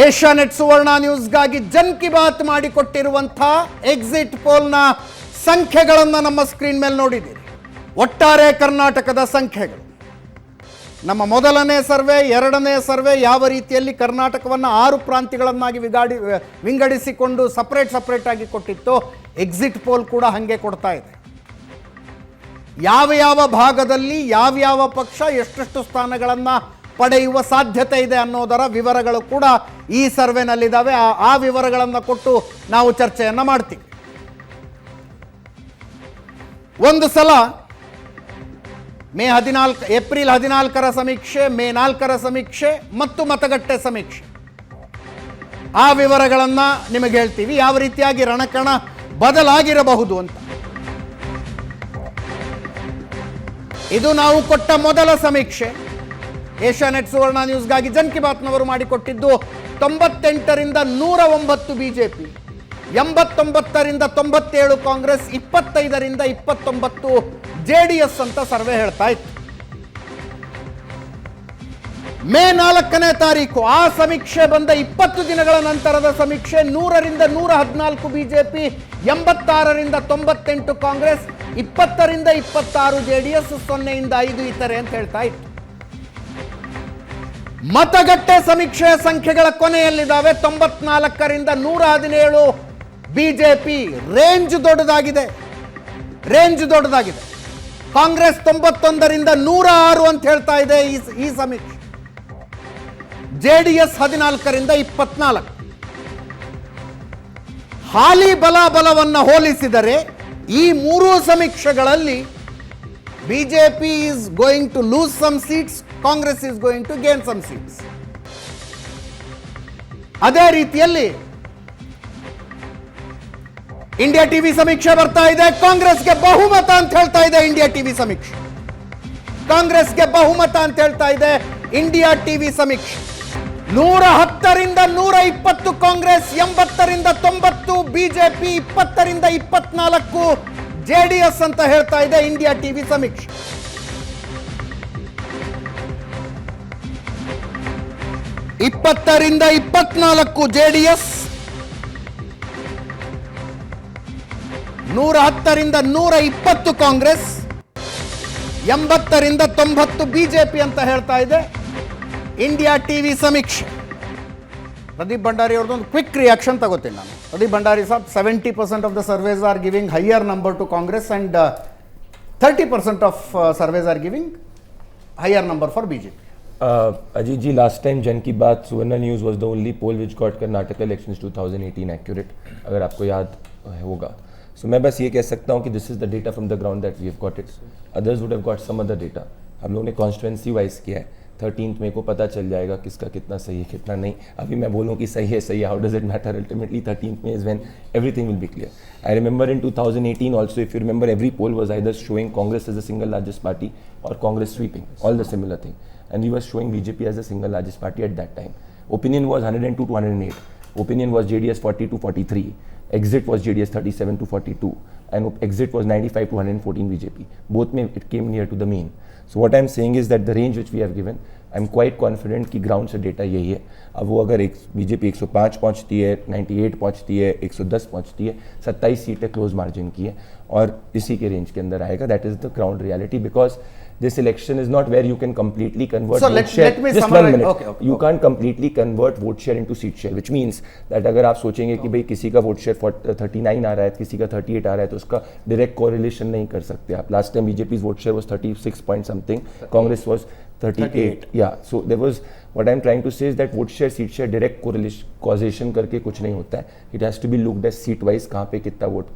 Asianet Suvarna ನ್ಯೂಸ್ಗಾಗಿ Jan Ki Baat ಮಾಡಿಕೊಟ್ಟಿರುವಂತಹ exit ಪೋಲ್ನ ಸಂಖ್ಯೆಗಳನ್ನು ನಮ್ಮ ಸ್ಕ್ರೀನ್ ಮೇಲೆ ನೋಡಿದ್ದೀರಿ. ಒಟ್ಟಾರೆ ಕರ್ನಾಟಕದ ಸಂಖ್ಯೆಗಳು, ನಮ್ಮ ಮೊದಲನೇ ಸರ್ವೆ, ಎರಡನೇ ಸರ್ವೆ ಯಾವ ರೀತಿಯಲ್ಲಿ ಕರ್ನಾಟಕವನ್ನು 6 ಪ್ರಾಂತ್ಯಗಳನ್ನಾಗಿ ವಿಂಗಡಿಸಿಕೊಂಡು ಸಪ್ರೇಟ್ ಆಗಿ ಕೊಟ್ಟಿತ್ತು, ಎಕ್ಸಿಟ್ ಪೋಲ್ ಕೂಡ ಹಾಗೆ ಕೊಡ್ತಾ ಇದೆ. ಯಾವ ಭಾಗದಲ್ಲಿ ಯಾವ ಪಕ್ಷ ಎಷ್ಟೆಷ್ಟು ಸ್ಥಾನಗಳನ್ನು ಪಡೆಯುವ ಸಾಧ್ಯತೆ ಇದೆ ಅನ್ನೋದರ ವಿವರಗಳು ಕೂಡ ಈ ಸರ್ವೆನಲ್ಲಿದ್ದಾವೆ. ಆ ವಿವರಗಳನ್ನು ಕೊಟ್ಟು ನಾವು ಚರ್ಚೆಯನ್ನು ಮಾಡ್ತೀವಿ. ಒಂದು ಸಲ ಏಪ್ರಿಲ್ 14ರ ಸಮೀಕ್ಷೆ, ಮೇ 4ರ ಸಮೀಕ್ಷೆ ಮತ್ತು ಮತಗಟ್ಟೆ ಸಮೀಕ್ಷೆ, ಆ ವಿವರಗಳನ್ನು ನಿಮಗೆ ಹೇಳ್ತೀವಿ, ಯಾವ ರೀತಿಯಾಗಿ ರಣಕಣ ಬದಲಾಗಿರಬಹುದು ಅಂತ. ಇದು ನಾವು ಕೊಟ್ಟ ಮೊದಲ ಸಮೀಕ್ಷೆ. ಏಷ್ಯಾನೆಟ್ ಸುವರ್ಣ ನ್ಯೂಸ್ಗಾಗಿ ಜನ್ ಕಿ ಬಾತ್ನವರು ಮಾಡಿಕೊಟ್ಟಿದ್ದು 98ರಿಂದ 109 ಬಿಜೆಪಿ, 89ರಿಂದ 97 ಕಾಂಗ್ರೆಸ್, 25ರಿಂದ 29 ಜೆಡಿಎಸ್ ಅಂತ ಸರ್ವೆ ಹೇಳ್ತಾ ಇತ್ತು. ಮೇ 4ನೇ ತಾರೀಕು ಆ ಸಮೀಕ್ಷೆ ಬಂದ 20 ದಿನಗಳ ನಂತರದ ಸಮೀಕ್ಷೆ 100ರಿಂದ 114 ಬಿಜೆಪಿ, 86ರಿಂದ 98 ಕಾಂಗ್ರೆಸ್, 20ರಿಂದ 26 ಜೆಡಿಎಸ್, 0ಯಿಂದ 5 ಇತರೆ ಅಂತ ಹೇಳ್ತಾ ಇತ್ತು. ಮತಗಟ್ಟೆ ಸಮೀಕ್ಷೆಯ ಸಂಖ್ಯೆಗಳ ಕೊನೆಯಲ್ಲಿದ್ದಾವೆ. 94ರಿಂದ 117 ಬಿಜೆಪಿ. ರೇಂಜ್ ದೊಡ್ಡದಾಗಿದೆ. ಕಾಂಗ್ರೆಸ್ 91ರಿಂದ 106 ಅಂತ ಹೇಳ್ತಾ ಇದೆ ಈ ಸಮೀಕ್ಷೆ. ಜೆಡಿಎಸ್ 14ರಿಂದ 24. ಹಾಲಿ ಬಲವನ್ನು ಹೋಲಿಸಿದರೆ ಈ 3 ಸಮೀಕ್ಷೆಗಳಲ್ಲಿ BJP is going to lose some seats, Congress is going to gain some seats. ಅದೇ ರೀತಿಯಲ್ಲಿ ಇಂಡಿಯಾ ಟಿವಿ ಸಮೀಕ್ಷೆ ಬರ್ತಾ ಇದೆ. ಕಾಂಗ್ರೆಸ್ಗೆ ಬಹುಮತ ಅಂತ ಹೇಳ್ತಾ ಇದೆ ಇಂಡಿಯಾ ಟಿವಿ ಸಮೀಕ್ಷೆ. ಕಾಂಗ್ರೆಸ್ಗೆ ಬಹುಮತ ಅಂತ ಹೇಳ್ತಾ ಇದೆ ಇಂಡಿಯಾ ಟಿವಿ ಸಮೀಕ್ಷೆ. 110ರಿಂದ 120 ಕಾಂಗ್ರೆಸ್, 80ರಿಂದ 90 ಬಿಜೆಪಿ, 20ರಿಂದ 24 ಜೆಡಿಎಸ್ ಅಂತ ಹೇಳ್ತಾ ಇದೆ ಇಂಡಿಯಾ ಟಿವಿ ಸಮೀಕ್ಷೆ. ರಿಂದ 24 ಜೆಡಿಎಸ್, 110ರಿಂದ 120 ಕಾಂಗ್ರೆಸ್, 80ರಿಂದ 90 ಬಿಜೆಪಿ ಅಂತ ಹೇಳ್ತಾ ಇದೆ ಇಂಡಿಯಾ ಟಿವಿ ಸಮೀಕ್ಷೆ. ಪ್ರದೀಪ್ ಭಂಡಾರಿ ಅವ್ರದ್ದೊಂದು ಕ್ವಿಕ್ ರಿಯಾಕ್ಷನ್ ತಗೋತೀನಿ ನಾನು. ಪ್ರದೀಪ್ ಭಂಡಾರಿ ಸಾಬ್, 70% of the surveys are giving higher number to Congress and 30% of surveys are giving higher number for BJP. Ajit ji, last time Jan Ki Baat Suvarna News was the only poll which got Karnataka elections 2018 accurate, अगर आपको याद होगा. So मैं बस ये कह सकता हूँ कि this is the data from the ground that we have got it. Others would have got some other data. हम लोगों ने constituency wise किया है. 13th May को पता चल जाएगा किसका कितना सही है कितना नहीं. अभी मैं बोलूँ कि सही है, how does it matter? Ultimately 13th May is when everything will be clear. I remember in 2018 also, if you remember, every poll was either showing Congress as the single largest party or Congress sweeping, all the similar thing. And we were showing BJP as the single largest party at that time. Opinion was 102 to 108. Opinion was JDS 40 to 43. Exit was JDS 37 to 42. And exit was 95 to 114 BJP. Both में it came near to the mean. So what I'm saying is that the range which we have given, I'm quite confident कि ground से data यही है. अब वो अगर BJP 105 पहुंचती है, 98 पहुंचती है, 110 पहुंचती है, 27 सीटें क्लोज मार्जिन की है और इसी के रेंज के अंदर आएगा. That is the ground reality, because this election is not where you can completely convert vote share. Let me just summarize. 1 minute. Okay. You can't completely convert vote share into seat share, which means that अगर आप सोचेंगे कि भाई किसी का vote share 39 आ रहा है, किसी का 38 आ रहा है, तो उसका direct correlation नहीं कर सकते आप. Last time BJP's vote share was 36 point something, Congress was 38. Yeah, so there was, what I'm trying to say is that vote share, seat share, direct correlation, causation करके कुछ नहीं होता है. It has to be looked at seat wise, कहाँ पे कितना vote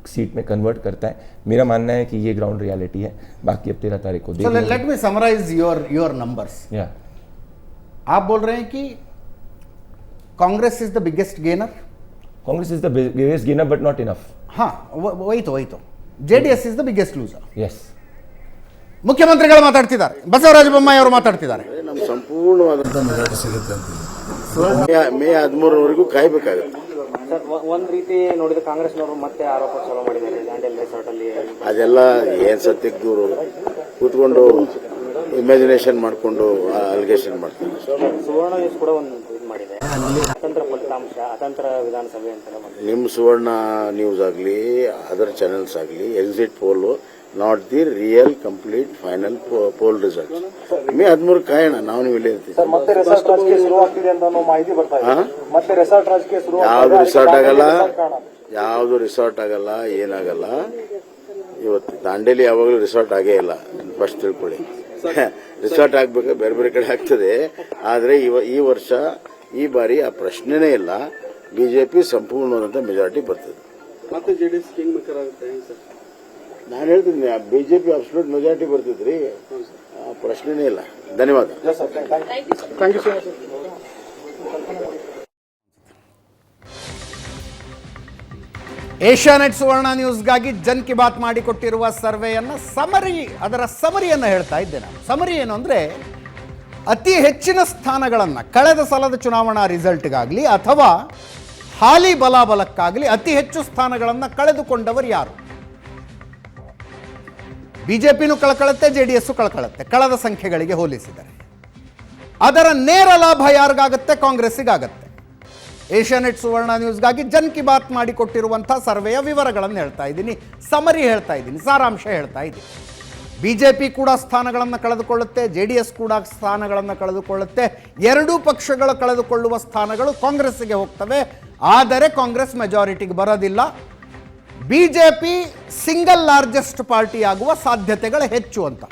seat में convert करता है. मेरा मानना है कि ये ग्राउंड रियलिटी है. बाकी अब 13 तारीख को So let me summarize your numbers. Yeah. आप बोल रहे हैं कि Congress is the biggest gainer. Congress is the biggest gainer but not enough. हाँ, वही तो JDS is the biggest loser. Yes. ಮುಖ್ಯಮಂತ್ರಿಗಳು ಮಾತಾಡ್ತಿದ್ದಾರೆ, ಬಸವರಾಜ ಬೊಮ್ಮಾಯಿ ಅವರು ಮಾತಾಡ್ತಿದ್ದಾರೆ. ನಮ್ಮ ಸಂಪೂರ್ಣವಾದಂತ ಮೆಜಾರಿಟಿ ಸಿಗುತ್ತೆ ಅಂತ ಮೇ 13 ಕಾಯ್ಬೇಕಾಗುತ್ತೆ. ಒಂದ್ ರೀತಿ ನೋಡಿದ್ರೆ ಕಾಂಗ್ರೆಸ್ನವರು ಮತ್ತೆ ಆರೋಪ ಚಾಲೂ ಮಾಡಿದ್ದಾರೆ ಲ್ಯಾಂಡ್ ರೆಸಾರ್ಟ್ ಅಲ್ಲಿ. ಅದೆಲ್ಲ ಏನ್ ಸತ್ಯಕ್ಕೆ ದೂರು ಕೂತ್ಕೊಂಡು ಇಮ್ಯಾಜಿನೇಷನ್ ಮಾಡ್ಕೊಂಡು ಅಲಿಗೇಷನ್ ಮಾಡ್ತಾರೆ. ಸುವರ್ಣ ನ್ಯೂಸ್ ಕೂಡ ಒಂದು ಇದು ಮಾಡಿ ಇದೆ. ಅತಂತ್ರ ಫಲಿತಾಂಶ, ಅತಂತ್ರ ವಿಧಾನಸಭೆ ಅಂತಾನೆ ಬಂದಿದೆ. ನಿಮ್ಮ ಸುವರ್ಣ ನ್ಯೂಸ್ ಆಗಲಿ ಅದರ್ ಚಾನೆಲ್ಸ್ ಆಗಲಿ exit poll not the real complete final pole result. May 13 ಕಾಯೋಣ, ನಾವು ನೀವು ಇಲ್ಲೇ ಇರ್ತೀವಿ. ಮತ್ತೆ ರೆಸಾರ್ಟ್ ರಾಜಕೀಯ ಶುರು ಆಗ್ತಿದೆ ಅಂತ ಮಾಹಿತಿ ಬರ್ತಾ ಇದೆ. ಮತ್ತೆ ರೆಸಾರ್ಟ್ ರಾಜಕೀಯ ಶುರು ಯಾವ್ದು ರಿಸಾರ್ಟ್ ಆಗಲ್ಲ, ಏನಾಗಲ್ಲ. ಇವತ್ತು ದಾಂಡೇಲಿ ಯಾವಾಗಲೂ ರಿಸಾರ್ಟ್ ಆಗೇ ಇಲ್ಲ, ಫಸ್ಟ್ ತಿಳ್ಕೊಳ್ಳಿ. ರಿಸಾರ್ಟ್ ಆಗ್ಬೇಕು, ಬೇರೆ ಬೇರೆ ಕಡೆ ಆಗ್ತದೆ. ಆದರೆ ಈ ವರ್ಷ ಈ ಬಾರಿ ಆ ಪ್ರಶ್ನೆನೇ ಇಲ್ಲ. ಬಿಜೆಪಿ ಸಂಪೂರ್ಣವಾದಂತ ಮೆಜಾರಿಟಿ ಬರ್ತದೆ. ಮತ್ತೆ ಜೆಡಿಎಸ್ ಕಿಂಗ್ ಮೇಕರ್ ಆಗುತ್ತೆ ಸರ್. ನಾನು ಹೇಳ್ತೀನಿ ಬಿಜೆಪಿ ಅಬ್ಸಲ್ಯೂಟ್ ಮೆಜಾರಿಟಿ ಬರ್ತಿದ್ರಿ, ಪ್ರಶ್ನೆನೇ ಇಲ್ಲ. ಧನ್ಯವಾದ. Thank you sir. Asianet Suvarna ನ್ಯೂಸ್ಗಾಗಿ ಜನ್ ಕಿ ಬಾತ್ ಮಾಡಿಕೊಟ್ಟಿರುವ ಸರ್ವೆಯನ್ನು ಅದರ ಸಮರಿಯನ್ನು ಹೇಳ್ತಾ ಇದ್ದೆ ನಾನು. ಸಮರಿ ಏನು ಅಂದರೆ, ಅತಿ ಹೆಚ್ಚಿನ ಸ್ಥಾನಗಳನ್ನು ಕಳೆದ ಸಲದ ಚುನಾವಣಾ ರಿಸಲ್ಟ್ಗಾಗಲಿ ಅಥವಾ ಹಾಲಿ ಬಲಾಬಲಕ್ಕಾಗಲಿ ಅತಿ ಹೆಚ್ಚು ಸ್ಥಾನಗಳನ್ನು ಕಳೆದುಕೊಂಡವರು ಯಾರು? ಬಿಜೆಪಿನೂ ಕಳ್ಕೊಳ್ಳುತ್ತೆ, JDS ಕಳ್ಕೊಳ್ಳುತ್ತೆ ಕಳೆದ ಸಂಖ್ಯೆಗಳಿಗೆ ಹೋಲಿಸಿದರೆ. ಅದರ ನೇರ ಲಾಭ ಯಾರಿಗಾಗುತ್ತೆ? ಕಾಂಗ್ರೆಸ್ಸಿಗಾಗತ್ತೆ. ಏಷ್ಯಾನೆಟ್ ಸುವರ್ಣ ನ್ಯೂಸ್ಗಾಗಿ ಜನ್ ಕಿ ಬಾತ್ ಮಾಡಿಕೊಟ್ಟಿರುವಂಥ ಸರ್ವೆಯ ವಿವರಗಳನ್ನು ಹೇಳ್ತಾ ಇದ್ದೀನಿ, ಸಮರಿ ಹೇಳ್ತಾ ಇದ್ದೀನಿ, ಸಾರಾಂಶ ಹೇಳ್ತಾ ಇದ್ದೀನಿ. ಬಿಜೆಪಿ ಕೂಡ ಸ್ಥಾನಗಳನ್ನು ಕಳೆದುಕೊಳ್ಳುತ್ತೆ, JDS ಕೂಡ ಸ್ಥಾನಗಳನ್ನು ಕಳೆದುಕೊಳ್ಳುತ್ತೆ. ಎರಡೂ ಪಕ್ಷಗಳು ಕಳೆದುಕೊಳ್ಳುವ ಸ್ಥಾನಗಳು ಕಾಂಗ್ರೆಸ್ಸಿಗೆ ಹೋಗ್ತವೆ. ಆದರೆ ಕಾಂಗ್ರೆಸ್ ಮೆಜಾರಿಟಿಗೆ ಬರೋದಿಲ್ಲ. ಬಿಜೆಪಿ ಸಿಂಗಲ್ ಲಾರ್ಜೆಸ್ಟ್ ಪಾರ್ಟಿ ಆಗುವ ಸಾಧ್ಯತೆಗಳು ಹೆಚ್ಚು ಅಂತ.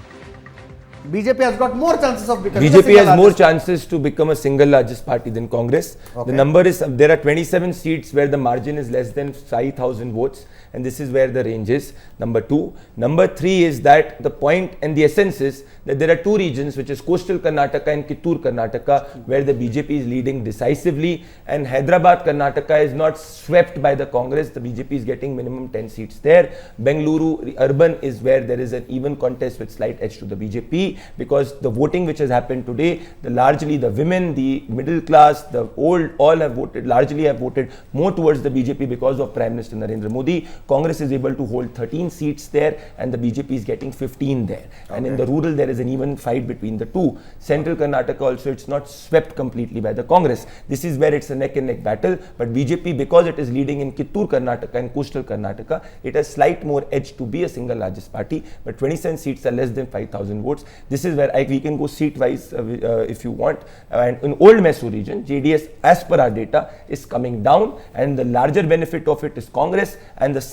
BJP has got more chances of becoming BJP has more chances to become a single largest party than Congress. Okay. The number is, there are 27 seats where the margin is less than 5,000 votes, and this is where the range is. Number 2. Number 3 is that the point and the essence is that there are two regions, which is coastal Karnataka and Kittur Karnataka, where the BJP is leading decisively, and Hyderabad Karnataka is not swept by the Congress. The BJP is getting minimum 10 seats there. Bengaluru urban is where there is an even contest with slight edge to the BJP, because the voting which has happened today, largely the women, the middle class, the old, all have voted, largely have voted more towards the BJP because of Prime Minister Narendra Modi. Congress is able to hold 13 seats there, and the BJP is getting 15 there. And in the rural, there is an even fight between the two. Central Karnataka also, it's not swept completely by the Congress. This is where it's a neck and neck battle, but BJP, because it is leading in Kittur Karnataka and coastal Karnataka, it has slight more edge to be a single largest party, but 27 seats are less than 5,000 votes. This is where we can go seat wise if you want. And in old Mysore region, JDS, as per our data, is coming down, and the larger benefit of it is Congress, and the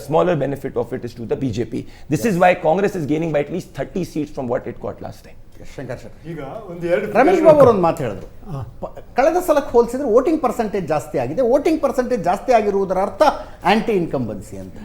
smaller benefit of it is to the BJP. This is why Congress is gaining by at least 30 seats from what it got last time. ಈಗ ಒಂದೆರಡು ರಮೇಶ್ ಬಾಬು ಅವರು ಒಂದು ಮಾತು ಹೇಳಿದ್ರು, ಕಳೆದ ಸಲಕ್ಕೆ ಹೋಲಿಸಿದ್ರೆ voting percentage ಜಾಸ್ತಿ ಆಗಿದೆ. ವೋಟಿಂಗ್ ಪರ್ಸೆಂಟೇಜ್ ಜಾಸ್ತಿ ಆಗಿರುವುದರ ಅರ್ಥ ಆಂಟಿ ಇನ್ಕಂಬನ್ಸಿ ಅಂತ.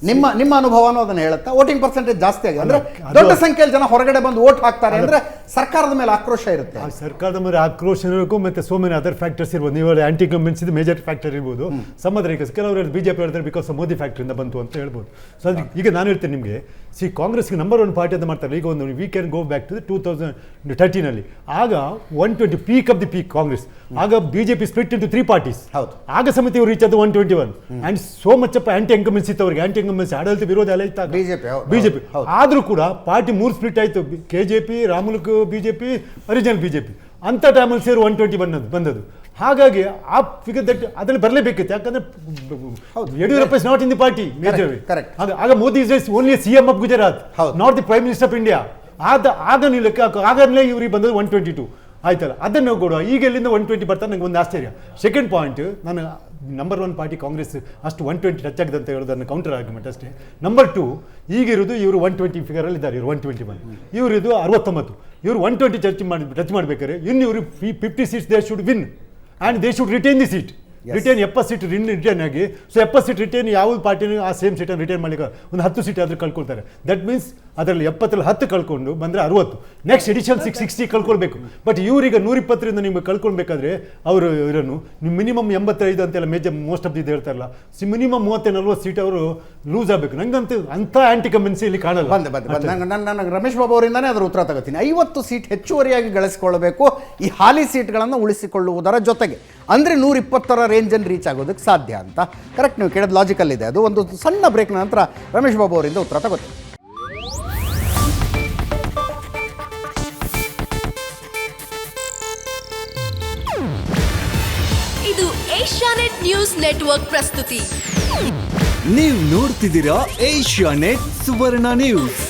ನಿಮ್ಮ ಅನುಭವನೂ ಅದನ್ನ ಹೇಳುತ್ತಾ? ವೋಟಿಂಗ್ ಪರ್ಸೆಂಟೇಜ್ ಜಾಸ್ತಿ ಆಗಿದೆ ಅಂದ್ರೆ ದೊಡ್ಡ ಸಂಖ್ಯೆಯಲ್ಲಿ ಜನ ಹೊರಗಡೆ ಬಂದು ವೋಟ್ ಹಾಕ್ತಾರೆ ಅಂದ್ರೆ ಸರ್ಕಾರದ ಮೇಲೆ ಆಕ್ರೋಶ ಇರುತ್ತೆ. ಸರ್ಕಾರದ ಮೇಲೆ ಆಕ್ರೋಶ ಇರಬೇಕು, ಮತ್ತೆ ಸೋ ಮೆನಿ ಅದರ್ ಫ್ಯಾಕ್ಟರ್ಸ್ ಇರ್ಬೋದು. ನೀವು ಆಂಟಿ ಕನ್ವಿನ್ಸ್ ಇದು ಮೇಜರ್ ಫ್ಯಾಕ್ಟರ್ ಇರ್ಬೋದು. ಸಮುದ್ರ ಕೆಲವರು BJP ಹೇಳಿದ್ರೆ ಬಿಕಾಸ್ ಮೋದಿ ಫ್ಯಾಕ್ಟರಿಯಿಂದ ಬಂತು ಅಂತ ಹೇಳ್ಬೋದು. ಸೊ ಅದಕ್ಕೆ ಈಗ ನಾನು ಹೇಳ್ತೇನೆ ನಿಮಗೆ, ಕಾಂಗ್ರೆಸ್ಗೆ ನಂಬರ್ 1 ಪಾರ್ಟಿ ಅಂತ ಮಾಡ್ತಾರೆ. ಈಗ ಒಂದು we can go back to 2013 ಆಗ 120 peak of the peak Congress. ಆಗ BJP ಸ್ಪ್ಲಿಟ್ ಇಂಟು 3 ಪಾರ್ಟೀಸ್. ಆಗ ಸಮಿತಿ ಅವರು ರೀಚ್ ಆದ 121 and so much up anti incumbency ಇತ್ತು ಅವರಿಗೆ. ಆಂಟಿ ಇನ್ಕಂಬೆನ್ಸಿ ಆಡಳಿತ ವಿರೋಧ ಎಲ್ಲ ಇತ್ತು ಬಿಜೆಪಿ. ಆದ್ರೂ ಕೂಡ ಪಾರ್ಟಿ 3 ಸ್ಪ್ಲಿಟ್ ಆಯ್ತು. KJP, ರಾಮುಲುಕ್ BJP, ಒರಿಜಿನಲ್ BJP ಅಂತ ಟೈಮಲ್ಲಿ ಸೇರಿ 120 ಬಂದದ್ದು. ಹಾಗಾಗಿ ಆ ಫಿಗರ್ ದಟ್ ಅದರಲ್ಲಿ ಬರಲೇಬೇಕಿತ್ತು. ಯಾಕಂದ್ರೆ Yediyurappa is not in the party major. ಆಗ Modi is only CM of Gujarat, not the prime minister of India. ಆಗ ನೀವು ಲೆಕ್ಕ ಆಗಲೇ ಇವ್ರಿಗೆ ಬಂದದ್ದು 122 ಆಯ್ತಲ್ಲ. ಅದನ್ನು ಕೊಡುವ. ಈಗ ಎಲ್ಲಿಂದ 120 ಬರ್ತಾರೆ ನನಗೆ ಒಂದು ಆಶ್ಚರ್ಯ. ಸೆಕೆಂಡ್ ಪಾಯಿಂಟ್, ನಾನು ನಂಬರ್ 1 ಪಾರ್ಟಿ ಕಾಂಗ್ರೆಸ್ ಅಷ್ಟು 120 ಟಚ್ ಆಗಿದೆ ಅಂತ ಹೇಳೋದನ್ನು ಕೌಂಟರ್ ಆರ್ಗ್ಯುಮೆಂಟ್ ಅಷ್ಟೇ. ನಂಬರ್ 2, ಈಗಿರೋದು ಇವರು 120 ಫಿಗರಲ್ಲಿ ಇದ್ದಾರೆ. ಇವರು 121, ಇವರು ಇದು 69. ಇವರು 120 ಟಚ್ ಮಾಡಬೇಕಾದ್ರೆ ಇನ್ನು ಇವರು 50 seats they should win and they should retain the seat. Retain 70 seat retain ಆಗಿ. ಸೊ 70 ಸೀಟ್ ರಿಟೈನ್ ಯಾವ ಪಾರ್ಟಿನೂ ಆ ಸೇಮ್ ಸೀಟನ್ನು ರಿಟೈನ್ ಮಾಡಲಿಕ್ಕೆ ಒಂದು 10 ಸೀಟ್ ಆದರೂ ಕಳ್ಕೊಳ್ತಾರೆ. ದಟ್ ಮೀನ್ಸ್ ಅದರಲ್ಲಿ 70ರಲ್ಲಿ 10 ಕಳ್ಕೊಂಡು ಬಂದರೆ 60. ನೆಕ್ಸ್ಟ್ ಎಡಿಷನ್ 60 ಕಳ್ಕೊಳ್ಬೇಕು. ಬಟ್ ಇವರೀಗ 120ರಿಂದ ನಿಮಗೆ ಕಳ್ಕೊಳ್ಬೇಕಾದ್ರೆ ಅವರು ಇವರನ್ನು ಮಿನಿಮಮ್ 85 ಅಂತೆಲ್ಲ ಮೇಜರ್ ಮೋಸ್ಟ್ ಆಫ್ ದಿ ಹೇಳ್ತಾರಲ್ಲ, ಮಿನಿಮಮ್ 30-40 ಸೀಟ್ ಅವರು ಲೂಸ್ ಆಗಬೇಕು. ನಂಗಂತೂ ಅಂಥ ಆಂಟಿ ಕಮೆನ್ಸಿ ಇಲ್ಲಿ ಕಾಣಲ್ಲ. ನಾನು ರಮೇಶ್ ಬಾಬು ಅವರಿಂದಾನೇ ಅದರ ಉತ್ತರ ತಗೋತೀನಿ. 50 ಸೀಟ್ ಹೆಚ್ಚುವರಿಯಾಗಿ ಗಳಿಸಿಕೊಳ್ಳಬೇಕು ಈ ಹಾಲಿ ಸೀಟ್ಗಳನ್ನು ಉಳಿಸಿಕೊಳ್ಳುವುದರ ಜೊತೆಗೆ. ಅಂದರೆ 120ರ ರೇಂಜನ್ನು ರೀಚ್ ಆಗೋದಕ್ಕೆ ಸಾಧ್ಯ ಅಂತ. ಕರೆಕ್ಟ್, ನೀವು ಕೇಳೋದು ಲಾಜಿಕಲ್ ಇದೆ. ಅದು ಒಂದು ಸಣ್ಣ ಬ್ರೇಕ್ನ ನಂತರ ರಮೇಶ್ ಬಾಬು ಅವರಿಂದ ಉತ್ತರ ತಗೋತೀನಿ. ಏಷ್ಯಾನೆಟ್ ನ್ಯೂಸ್ ನೆಟ್ವರ್ಕ್ ಪ್ರಸ್ತುತಿ. ನೀವು ನೋಡ್ತಿದ್ದೀರಾ ಏಷ್ಯಾನೆಟ್ ಸುವರ್ಣ ನ್ಯೂಸ್.